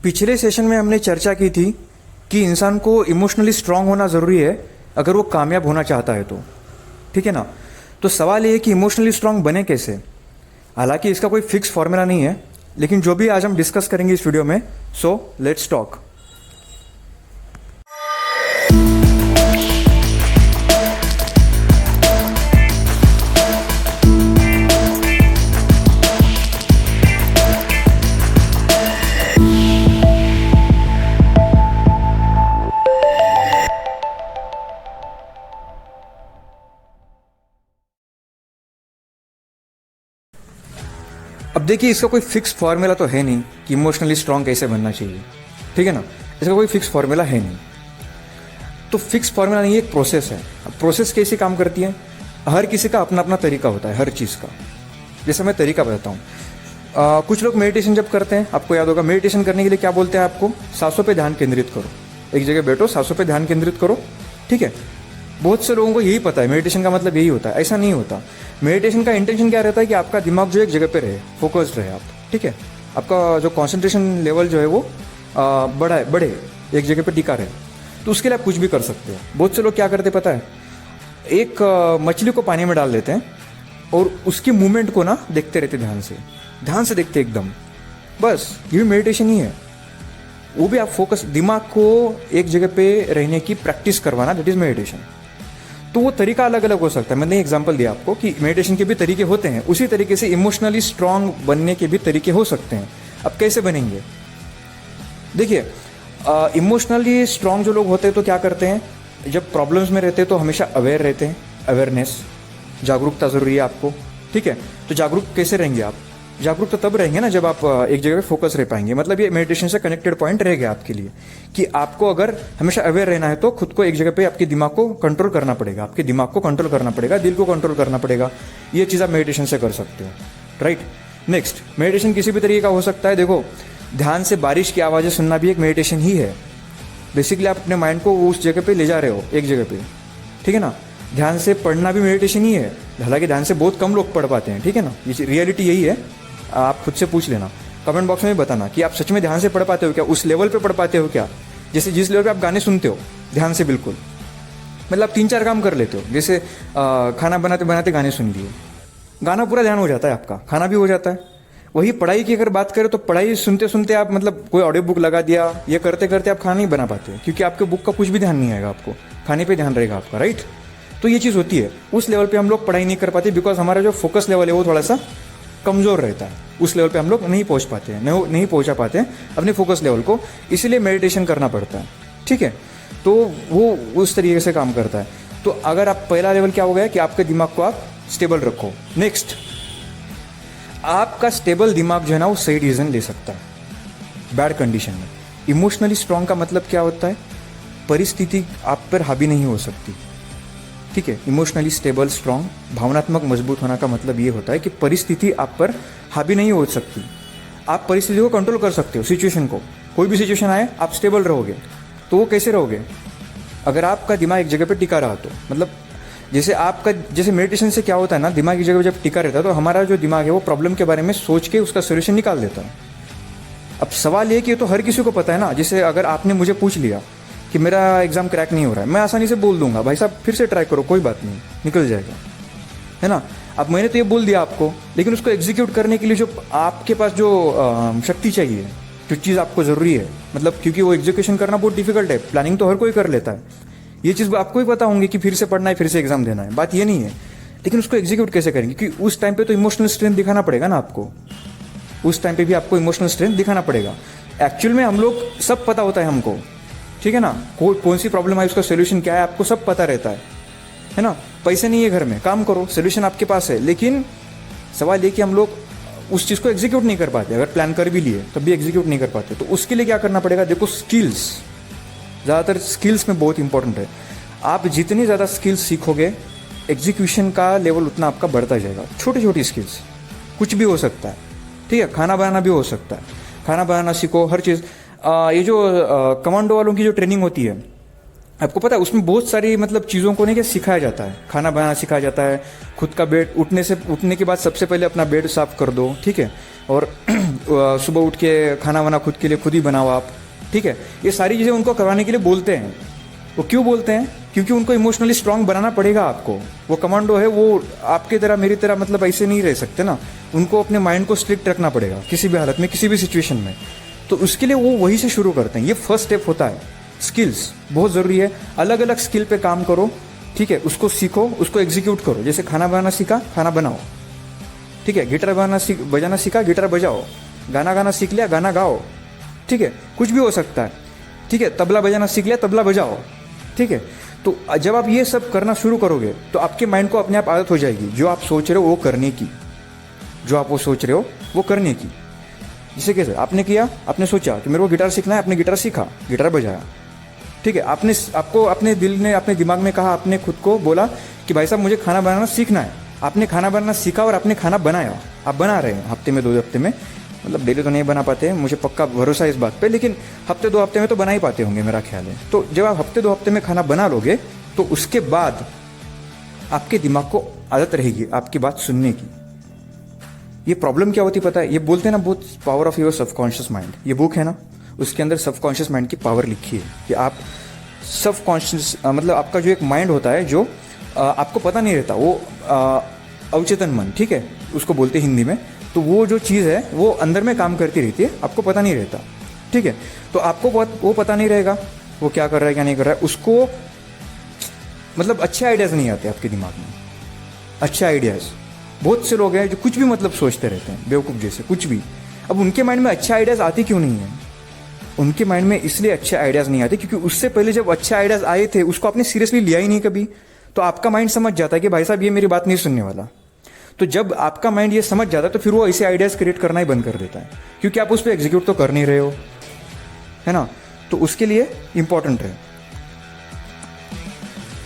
पिछले सेशन में हमने चर्चा की थी कि इंसान को इमोशनली स्ट्रांग होना ज़रूरी है अगर वो कामयाब होना चाहता है तो, ठीक है ना। तो सवाल ये है कि इमोशनली स्ट्रांग बने कैसे। हालांकि इसका कोई फिक्स फॉर्मूला नहीं है, लेकिन जो भी आज हम डिस्कस करेंगे इस वीडियो में, सो लेट्स टॉक। अब देखिए, इसका कोई फिक्स फार्मूला तो है नहीं कि इमोशनली स्ट्रांग कैसे बनना चाहिए, ठीक है ना। इसका कोई फिक्स फार्मूला है नहीं, तो फिक्स फार्मूला नहीं है, एक प्रोसेस है। अब प्रोसेस कैसे काम करती है, हर किसी का अपना अपना तरीका होता है हर चीज़ का। जैसे मैं तरीका बताता हूँ, कुछ लोग मेडिटेशन जब करते हैं, आपको याद होगा मेडिटेशन करने के लिए क्या बोलते हैं आपको, सांसों पे ध्यान केंद्रित करो, एक जगह बैठो, सांसों पे ध्यान केंद्रित करो, ठीक है। बहुत से लोगों को यही पता है मेडिटेशन का मतलब यही होता है। ऐसा नहीं होता। मेडिटेशन का इंटेंशन क्या रहता है कि आपका दिमाग जो एक जगह पे रहे, फोकस्ड रहे आप, ठीक है। आपका जो कॉन्सेंट्रेशन लेवल जो है वो बढ़े, एक जगह पे टिका रहे। तो उसके लिए आप कुछ भी कर सकते हो। बहुत से लोग क्या करते पता है, एक मछली को पानी में डाल देते हैं और उसकी मूवमेंट को ना देखते रहते, ध्यान से देखते एकदम, बस ये भी मेडिटेशन ही है। वो भी आप फोकस, दिमाग को एक जगह पे रहने की प्रैक्टिस करवाना, दैट इज मेडिटेशन। तो वो तरीका अलग अलग हो सकता है। मैंने एग्जांपल दिया आपको कि मेडिटेशन के भी तरीके होते हैं, उसी तरीके से इमोशनली स्ट्रांग बनने के भी तरीके हो सकते हैं। अब कैसे बनेंगे, देखिए, इमोशनली स्ट्रांग जो लोग होते हैं तो क्या करते हैं, जब प्रॉब्लम्स में रहते हैं तो हमेशा अवेयर रहते हैं। अवेयरनेस, जागरूकता जरूरी है आपको, ठीक है। तो जागरूक कैसे रहेंगे आप, जागरूक तो तब रहेंगे ना जब आप एक जगह पे फोकस रह पाएंगे। मतलब ये मेडिटेशन से कनेक्टेड पॉइंट रहेगा आपके लिए कि आपको अगर हमेशा अवेयर रहना है तो खुद को एक जगह पे आपके दिमाग को कंट्रोल करना पड़ेगा, आपके दिमाग को कंट्रोल करना पड़ेगा, दिल को कंट्रोल करना पड़ेगा। ये चीज़ आप मेडिटेशन से कर सकते हो, राइट। नेक्स्ट, मेडिटेशन किसी भी तरीके का हो सकता है। देखो, ध्यान से बारिश की आवाज़ें सुनना भी एक मेडिटेशन ही है। बेसिकली आप अपने माइंड को उस जगह पे ले जा रहे हो, एक जगह पे, ठीक है ना। ध्यान से पढ़ना भी मेडिटेशन ही है। हालांकि ध्यान से बहुत कम लोग पढ़ पाते हैं, ठीक है ना, ये रियलिटी यही है। आप खुद से पूछ लेना, कमेंट बॉक्स में भी बताना कि आप सच में ध्यान से पढ़ पाते हो क्या, उस लेवल पे पढ़ पाते हो क्या। जैसे जिस लेवल पे आप गाने सुनते हो ध्यान से, बिल्कुल, मतलब आप 3-4 काम कर लेते हो। जैसे खाना बनाते बनाते गाने सुन लिए, गाना पूरा ध्यान हो जाता है आपका, खाना भी हो जाता है। वही पढ़ाई की अगर बात करें तो पढ़ाई सुनते सुनते आप, मतलब कोई ऑडियो बुक लगा दिया, ये करते करते आप खाना नहीं बना पाते, क्योंकि आपके बुक का कुछ भी ध्यान नहीं आएगा, आपको खाने पे ध्यान रहेगा आपका, राइट। तो ये चीज़ होती है, उस लेवल पे हम लोग पढ़ाई नहीं कर पाते, बिकॉज हमारा जो फोकस लेवल है वो थोड़ा सा कमज़ोर रहता है। उस लेवल पे हम लोग नहीं पहुंच पाते हैं, नहीं पहुंचा पाते हैं अपने फोकस लेवल को, इसीलिए मेडिटेशन करना पड़ता है, ठीक है। तो वो उस तरीके से काम करता है। तो अगर आप, पहला लेवल क्या हो गया कि आपके दिमाग को आप स्टेबल रखो। नेक्स्ट, आपका स्टेबल दिमाग जो है ना वो सही डिसीजन ले सकता है बैड कंडीशन में। इमोशनली स्ट्रांग का मतलब क्या होता है, परिस्थिति आप पर हावी नहीं हो सकती, ठीक है। इमोशनली स्टेबल स्ट्रांग, भावनात्मक मजबूत होना का मतलब ये होता है कि परिस्थिति आप पर हावी नहीं हो सकती। आप परिस्थिति को कंट्रोल कर सकते हो, सिचुएशन को, कोई भी सिचुएशन आए आप स्टेबल रहोगे। तो वो कैसे रहोगे, अगर आपका दिमाग एक जगह पे टिका रहा तो। मतलब जैसे मेडिटेशन से क्या होता है ना, दिमाग की जगह जब टिका रहता है तो हमारा जो दिमाग है वो प्रॉब्लम के बारे में सोच के उसका सोल्यूशन निकाल देता है। अब सवाल ये कि ये तो हर किसी को पता है ना। जैसे अगर आपने मुझे पूछ लिया कि मेरा एग्जाम क्रैक नहीं हो रहा है, मैं आसानी से बोल दूंगा, भाई साहब फिर से ट्राई करो, कोई बात नहीं, निकल जाएगा, है ना। अब मैंने तो ये बोल दिया आपको, लेकिन उसको एग्जीक्यूट करने के लिए जो आपके पास जो शक्ति चाहिए, जो चीज़ आपको ज़रूरी है, मतलब क्योंकि वो एग्जीक्यूशन करना बहुत डिफिकल्ट है, प्लानिंग तो हर कोई कर लेता है, ये चीज़ आपको ही पता होंगी कि फिर से पढ़ना है, फिर से एग्जाम देना है, बात ये नहीं है। लेकिन उसको एग्जीक्यूट कैसे करेंगे, क्योंकि उस टाइम पे तो इमोशनल स्ट्रेंथ दिखाना पड़ेगा ना आपको, उस टाइम पे भी आपको इमोशनल स्ट्रेंथ दिखाना पड़ेगा। एक्चुअल में हम लोग सब पता होता है हमको, ठीक है ना, कौन सी प्रॉब्लम है, उसका सोल्यूशन क्या है, आपको सब पता रहता है ना। पैसे नहीं है घर में, काम करो, सोल्यूशन आपके पास है। लेकिन सवाल ये कि हम लोग उस चीज़ को एग्जीक्यूट नहीं कर पाते। अगर प्लान कर भी लिए तब भी एग्जीक्यूट नहीं कर पाते। तो उसके लिए क्या करना पड़ेगा, देखो, स्किल्स, ज़्यादातर स्किल्स में बहुत इंपॉर्टेंट है। आप जितनी ज़्यादा स्किल्स सीखोगे, एग्जीक्यूशन का लेवल उतना आपका बढ़ता जाएगा। छोटी छोटी स्किल्स, कुछ भी हो सकता है, ठीक है। खाना बनाना भी हो सकता है, खाना बनाना सीखो, हर चीज़। ये जो कमांडो वालों की जो ट्रेनिंग होती है, आपको पता है उसमें बहुत सारी मतलब चीज़ों को नहीं क्या सिखाया जाता है। खाना बनाना सिखाया जाता है, खुद का बेड, उठने के बाद सबसे पहले अपना बेड साफ कर दो, ठीक है। और सुबह उठ के खाना वाना खुद के लिए खुद ही बनाओ आप, ठीक है। ये सारी चीज़ें उनको करवाने के लिए बोलते हैं। वो क्यों बोलते हैं? क्योंकि उनको इमोशनली स्ट्रांग बनाना पड़ेगा आपको। वो कमांडो है, वो आपके तरह मेरी तरह मतलब ऐसे नहीं रह सकते ना। उनको अपने माइंड को स्ट्रिक्ट रखना पड़ेगा किसी भी हालत में, किसी भी सिचुएशन में। तो उसके लिए वो वही से शुरू करते हैं। ये फर्स्ट स्टेप होता है। स्किल्स बहुत ज़रूरी है। अलग अलग स्किल पे काम करो, ठीक है। उसको सीखो, उसको एग्जीक्यूट करो। जैसे खाना बनाना सीखा, खाना बनाओ, ठीक है। गिटार बजाना सीखा, गिटार बजाओ। गाना गाना सीख लिया, गाना गाओ, ठीक है। कुछ भी हो सकता है, ठीक है। तबला बजाना सीख लिया, तबला बजाओ, ठीक है। तो जब आप ये सब करना शुरू करोगे तो आपके माइंड को अपने आप आदत हो जाएगी जो आप सोच रहे हो वो करने की, जो आप वो सोच रहे हो वो करने की। जैसे कैसे आपने किया, आपने सोचा कि मेरे को गिटार सीखना है, आपने गिटार सीखा, गिटार बजाया, ठीक है। आपको अपने दिल ने, अपने दिमाग में कहा, आपने खुद को बोला कि भाई साहब मुझे खाना बनाना सीखना है। आपने खाना बनाना सीखा और आपने खाना बनाया। आप बना रहे हैं हफ्ते में, 2 हफ्ते में, मतलब डेली तो नहीं बना पाते हैं, मुझे पक्का भरोसा है इस बात पे, लेकिन हफ्ते 2 हफ्ते में तो बना ही पाते होंगे मेरा ख्याल है। तो जब आप हफ्ते 2 हफ्ते में खाना बना लोगे तो उसके बाद आपके दिमाग को आदत रहेगी आपकी बात सुनने की। ये प्रॉब्लम क्या होती पता है? ये बोलते हैं ना बहुत power of your subconscious mind. ये बुक है ना, उसके अंदर सबकॉन्शियस माइंड की पावर लिखी है कि आप सबकॉन्शियस मतलब आपका जो एक माइंड होता है जो आपको पता नहीं रहता, वो अवचेतन मन, ठीक है, उसको बोलते हैं हिंदी में। तो वो जो चीज़ है वो अंदर में काम करती रहती है, आपको पता नहीं रहता, ठीक है। तो आपको वो पता नहीं रहेगा वो क्या कर रहा है क्या नहीं कर रहा है। उसको मतलब अच्छे आइडियाज़ नहीं आते आपके दिमाग में, अच्छे आइडियाज़। बहुत से लोग हैं जो कुछ भी मतलब सोचते रहते हैं बेवकूफ़ जैसे, कुछ भी। अब उनके माइंड में अच्छे आइडियाज़ आते क्यों नहीं है? उनके माइंड में इसलिए अच्छे आइडियाज़ नहीं आते क्योंकि उससे पहले जब अच्छे आइडियाज़ आए थे उसको आपने सीरियसली लिया ही नहीं कभी। तो आपका माइंड समझ जाता है कि भाई साहब ये मेरी बात नहीं सुनने वाला। तो जब आपका माइंड ये समझ जाता है तो फिर वो ऐसे आइडियाज़ क्रिएट करना ही बंद कर देता है, क्योंकि आप उस पर एग्जीक्यूट तो कर नहीं रहे हो, है ना। तो उसके लिए इंपॉर्टेंट है।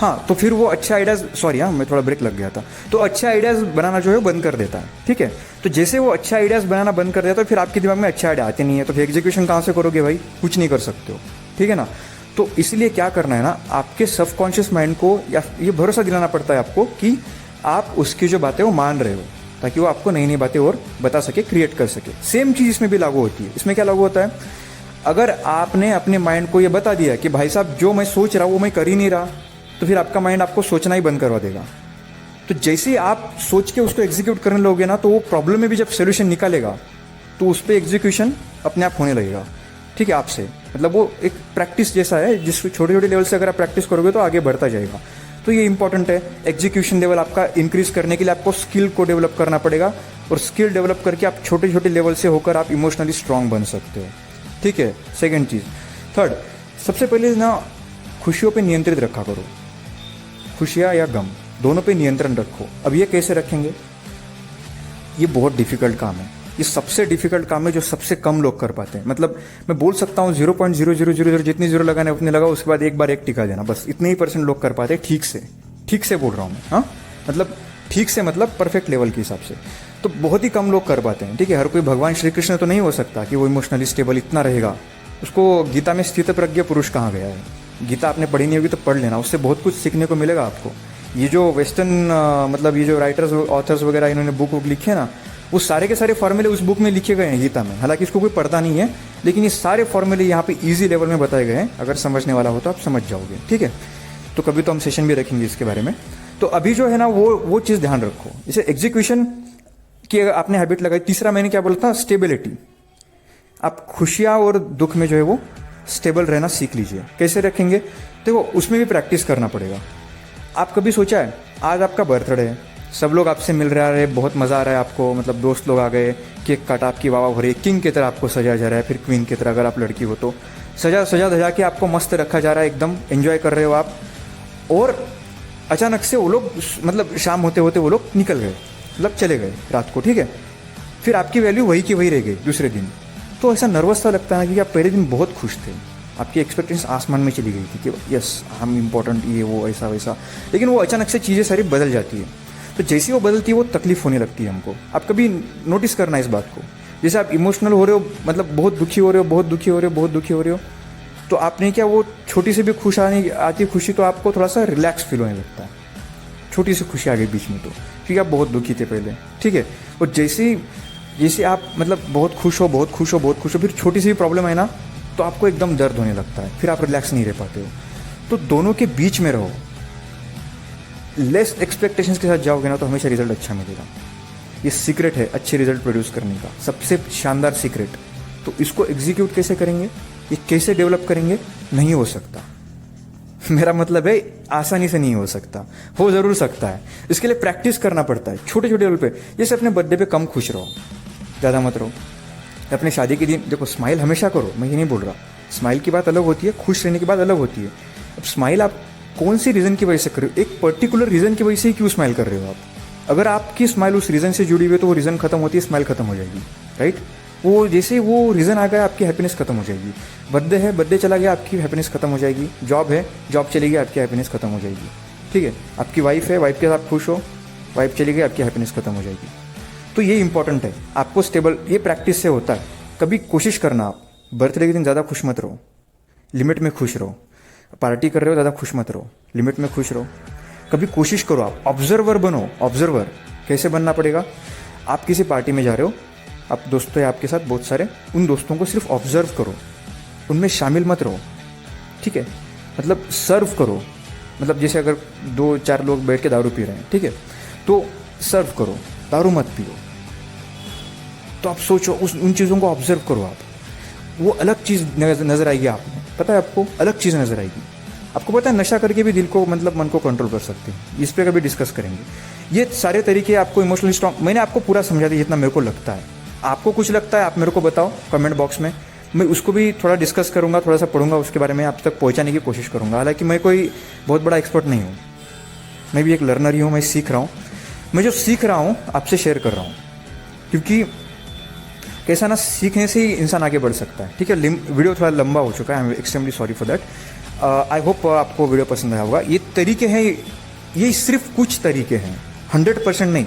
हाँ, तो फिर वो अच्छे आइडियाज़, सॉरी हाँ मैं थोड़ा ब्रेक लग गया था। तो अच्छे आइडियाज़ बनाना जो है बंद कर देता है, ठीक है। तो जैसे वो अच्छे आइडियाज़ बनाना बंद कर देता है तो फिर आपके दिमाग में अच्छे आइडिया आते नहीं है, तो फिर एग्जीक्यूशन कहाँ से करोगे भाई? कुछ नहीं कर सकते हो, ठीक है ना। तो इसलिए क्या करना है ना, आपके सबकॉन्शियस माइंड को या ये भरोसा दिलाना पड़ता है आपको कि आप उसकी जो बातें वो मान रहे हो, ताकि वो आपको नई नई बातें और बता सके, क्रिएट कर सके। सेम चीज़ इसमें भी लागू होती है। इसमें क्या लागू होता है? अगर आपने अपने माइंड को ये बता दिया कि भाई साहब जो मैं सोच रहा हूँ वो मैं कर ही नहीं रहा, तो फिर आपका माइंड आपको सोचना ही बंद करवा देगा। तो जैसे ही आप सोच के उसको एग्जीक्यूट करने लोगे ना, तो वो प्रॉब्लम में भी जब सोल्यूशन निकालेगा तो उस पर एग्जीक्यूशन अपने आप होने लगेगा, ठीक है, आपसे। मतलब वो एक प्रैक्टिस जैसा है, जिस छोटे छोटे लेवल से अगर आप प्रैक्टिस करोगे तो आगे बढ़ता जाएगा। तो ये इंपॉर्टेंट है। एग्जीक्यूशन लेवल आपका इंक्रीज करने के लिए आपको स्किल को डेवलप करना पड़ेगा, और स्किल डेवलप करके आप छोटे छोटे लेवल से होकर आप इमोशनली स्ट्रांग बन सकते हो, ठीक है। सेकेंड चीज़। थर्ड, सबसे पहले ना खुशियों पे नियंत्रित रखा करो। खुशियाँ या गम दोनों पे नियंत्रण रखो। अब ये कैसे रखेंगे? ये बहुत डिफिकल्ट काम है। ये सबसे डिफिकल्ट काम है जो सबसे कम लोग कर पाते हैं। मतलब मैं बोल सकता हूँ 0.0000 जितनी जीरो लगाने उतने लगाओ, उसके बाद एक बार एक टिका देना, बस इतने ही % लोग कर पाते हैं ठीक से बोल रहा हूँ मैं, हाँ, मतलब ठीक से मतलब परफेक्ट लेवल के हिसाब से। तो बहुत ही कम लोग कर पाते हैं, ठीक है। हर कोई भगवान श्री कृष्ण तो नहीं हो सकता कि वो इमोशनली स्टेबल इतना रहेगा। उसको गीता में स्थित प्रज्ञ पुरुष कहाँ गया है? गीता आपने पढ़ी नहीं होगी तो पढ़ लेना, उससे बहुत कुछ सीखने को मिलेगा आपको। ये जो वेस्टर्न मतलब ये जो राइटर्स ऑथर्स वगैरह इन्होंने बुक लिखे ना, वो सारे के सारे फॉर्मूले उस बुक में लिखे गए हैं गीता में। हालांकि इसको कोई पढ़ता नहीं है, लेकिन ये सारे फॉर्मूले यहाँ पे इजी लेवल में बताए गए हैं। अगर समझने वाला हो तो आप समझ जाओगे, ठीक है। तो कभी तो हम सेशन भी रखेंगे इसके बारे में। तो अभी जो है ना वो चीज़ ध्यान रखो। जैसे एग्जीक्यूशन की अगर आपने हैबिट लगाई, तीसरा मैंने क्या बोला था? स्टेबिलिटी। आप खुशियाँ और दुख में जो है वो स्टेबल रहना सीख लीजिए। कैसे रखेंगे? देखो उसमें भी प्रैक्टिस करना पड़ेगा। आप कभी सोचा है आज आपका बर्थडे है, सब लोग आपसे मिल रहे हैं, बहुत मज़ा आ रहा है आपको, मतलब दोस्त लोग आ गए, केक काटा, आपकी वाह हो रही है, किंग की तरह आपको सजाया जा रहा है, फिर क्वीन की तरह अगर आप लड़की हो तो सजा धजा के आपको मस्त रखा जा रहा है, एकदम एंजॉय कर रहे हो आप। और अचानक से वो लोग मतलब शाम होते होते वो लोग निकल गए, मतलब चले गए रात को, ठीक है। फिर आपकी वैल्यू वही की वही रह गई दूसरे दिन। तो ऐसा नर्वस सा लगता है कि आप पहले दिन बहुत खुश थे, आपकी एक्सपेक्टेशन आसमान में चली गई थी कि यस हम इम्पोर्टेंट, ये वो ऐसा वैसा, लेकिन वो अचानक से चीज़ें सारी बदल जाती है। तो जैसे वो बदलती है वो तकलीफ होने लगती है हमको। आप कभी नोटिस करना इस बात को, जैसे आप इमोशनल हो रहे हो, मतलब बहुत दुखी हो रहे हो, तो आपने क्या वो छोटी सी भी खुश आती खुशी तो आपको थोड़ा सा रिलैक्स फील होने लगता है। छोटी सी खुशी आ गई बीच में तो, क्योंकि आप बहुत दुखी थे पहले, ठीक है। और जैसे ही जैसे आप मतलब बहुत खुश हो, बहुत खुश हो, बहुत खुश हो, फिर छोटी सी भी प्रॉब्लम है ना तो आपको एकदम दर्द होने लगता है, फिर आप रिलैक्स नहीं रह पाते हो। तो दोनों के बीच में रहो, लेस एक्सपेक्टेशंस के साथ जाओगे ना तो हमेशा रिजल्ट अच्छा मिलेगा। ये सीक्रेट है अच्छे रिजल्ट प्रोड्यूस करने का, सबसे शानदार सीक्रेट। तो इसको एग्जीक्यूट कैसे करेंगे, ये कैसे डेवलप करेंगे, नहीं हो सकता। मेरा मतलब है आसानी से नहीं हो सकता, हो जरूर सकता है, इसके लिए प्रैक्टिस करना पड़ता है छोटे छोटे लेवल पे। जैसे अपने बर्थडे पे कम खुश रहो, ज़्यादा मत रहो। अपने शादी के दिन देखो स्माइल हमेशा करो, मैं ये नहीं बोल रहा, स्माइल की बात अलग होती है, खुश रहने की बात अलग होती है। अब स्माइल आप कौन सी रीज़न की वजह से कर रहे हो, एक पर्टिकुलर रीज़न की वजह से ही क्यों स्माइल कर रहे हो आप। अगर आपकी स्माइल उस रीज़न से जुड़ी हुई है तो वो रीज़न खत्म होती है, स्माइल खत्म हो जाएगी, राइट। वो जैसे वो रीज़न आ गया आपकी हैप्पीनेस खत्म हो जाएगी। बर्थडे है, बर्थडे चला गया, आपकी हैप्पीनेस खत्म हो जाएगी। जॉब है, जॉब चली गई, आपकी हैप्पीनेस खत्म हो जाएगी, ठीक है। आपकी वाइफ है, वाइफ के साथ खुश हो, वाइफ चली गई, आपकी हैप्पीनेस खत्म हो जाएगी। तो ये इंपॉर्टेंट है, आपको स्टेबल, ये प्रैक्टिस से होता है। कभी कोशिश करना आप बर्थडे के दिन ज़्यादा खुश मत रहो, लिमिट में खुश रहो। पार्टी कर रहे हो, ज़्यादा खुश मत रहो, लिमिट में खुश रहो। कभी कोशिश करो आप ऑब्जर्वर बनो, ऑब्जर्वर कैसे बनना पड़ेगा। आप किसी पार्टी में जा रहे हो, आप दोस्त है आपके साथ बहुत सारे, उन दोस्तों को सिर्फ ऑब्जर्व करो, उनमें शामिल मत रहो, ठीक है। मतलब सर्व करो, मतलब जैसे अगर 2-4 लोग बैठ के दारू पी रहे हैं, ठीक है, तो सर्व करो, दारू मत पियो। तो आप सोचो, उन चीज़ों को ऑब्जर्व करो आप, वो अलग चीज़ नज़र आएगी आपको, पता है आपको अलग चीज़ नज़र आएगी। आपको पता है नशा करके भी दिल को मतलब मन को कंट्रोल कर सकते हैं, इस पर कभी डिस्कस करेंगे। ये सारे तरीके आपको इमोशनली स्ट्रॉन्ग, मैंने आपको पूरा समझा दिया जितना मेरे को लगता है। आपको कुछ लगता है आप मेरे को बताओ कमेंट बॉक्स में, मैं उसको भी थोड़ा डिस्कस करूँगा, थोड़ा सा पढ़ूंगा उसके बारे में, आप तक पहुँचाने की कोशिश करूँगा। हालांकि मैं कोई बहुत बड़ा एक्सपर्ट नहीं हूँ, मैं भी एक लर्नर ही हूँ, मैं सीख रहा हूँ। मैं जो सीख रहा हूँ आपसे शेयर कर रहा हूँ, क्योंकि कैसा ना, सीखने से ही इंसान आगे बढ़ सकता है, ठीक है। वीडियो थोड़ा लंबा हो चुका है, I am extremely sorry for that. I hope आपको वीडियो पसंद आया होगा। ये तरीके हैं, ये सिर्फ कुछ तरीके हैं, 100% नहीं,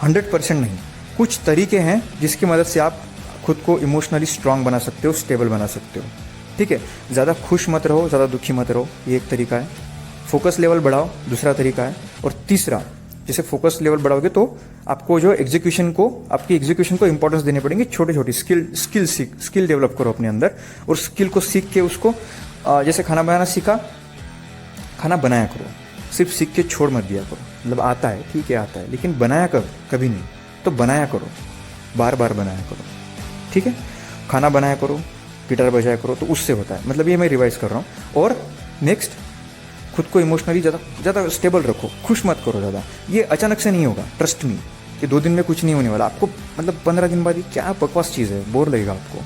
100% नहीं, कुछ तरीके हैं जिसकी मदद से आप खुद को इमोशनली स्ट्रांग बना सकते हो, स्टेबल बना सकते हो, ठीक है। ज़्यादा खुश मत रहो, ज़्यादा दुखी मत रहो, ये एक तरीका है। फोकस लेवल बढ़ाओ, दूसरा तरीका है। और तीसरा, जैसे फोकस लेवल बढ़ाओगे तो आपको जो आपकी एग्जीक्यूशन को इंपॉर्टेंस देने पड़ेंगे। छोटे छोटे स्किल डेवलप करो अपने अंदर, और स्किल को सीख के उसको, जैसे खाना बनाना सीखा, खाना बनाया करो, सिर्फ सीख के छोड़ मत दिया करो। मतलब आता है, ठीक है आता है, लेकिन बनाया कभी नहीं, तो बनाया करो, बार बार बनाया करो, ठीक है। खाना बनाया करो, गिटार बजाया करो, तो उससे होता है। मतलब ये मैं रिवाइज कर रहा हूँ। और नेक्स्ट, खुद को इमोशनली ज़्यादा स्टेबल रखो, खुश मत करो ज़्यादा। ये अचानक से नहीं होगा, ट्रस्ट मी, कि 2 दिन में कुछ नहीं होने वाला आपको। मतलब 15 दिन बाद ये क्या बकवास चीज़ है, बोर लगेगा आपको।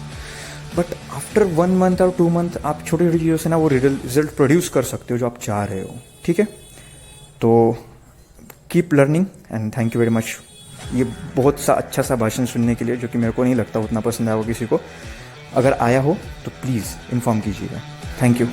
बट आफ्टर 1 मंथ और 2 मंथ आप छोटी छोटी चीज़ों से ना वो रिजल्ट प्रोड्यूस कर सकते हो जो आप चाह रहे हो, ठीक है। तो keep learning and thank you very much. ये बहुत सा अच्छा सा भाषण सुनने के लिए, जो कि मेरे को नहीं लगता उतना पसंद आया हो किसी को। अगर आया हो तो प्लीज़ इन्फॉर्म कीजिएगा। Thank you.